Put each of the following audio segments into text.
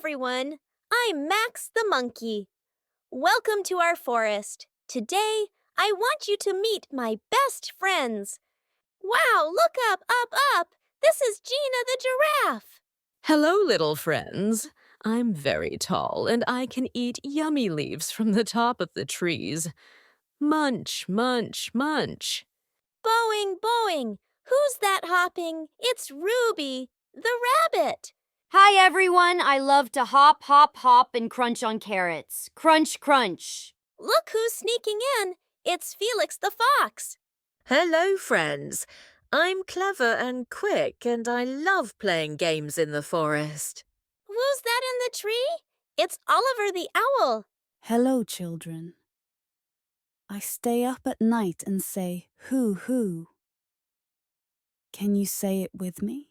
everyone. I'm Max the monkey. Welcome to our forest. Today, I want you to meet my best friends. Wow, look up, up, up. This is Gina the Giraffe. Hello, little friends. I'm very tall, and I can eat yummy leaves from the top of the trees. Munch, munch, munch. Bowing, bowing. Who's that hopping? It's Ruby, the rabbit. Hi, everyone. I love to hop, hop, hop and crunch on carrots. Crunch, crunch. Look who's sneaking in. It's Felix the Fox. Hello, friends. I'm clever and quick, and I love playing games in the forest. Who's that in the tree? It's Oliver the owl. Hello, children. I stay up at night and say, hoo, hoo. Can you say it with me?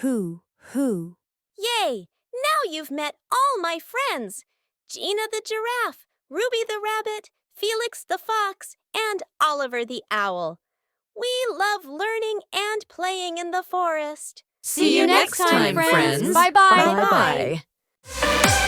Hoo, hoo. Yay! Now you've met all my friends. Gina the Giraffe, Ruby the Rabbit, Felix the Fox, and Oliver the Owl. We love learning and playing in the forest. See you next time, friends. Bye-bye. Bye-bye.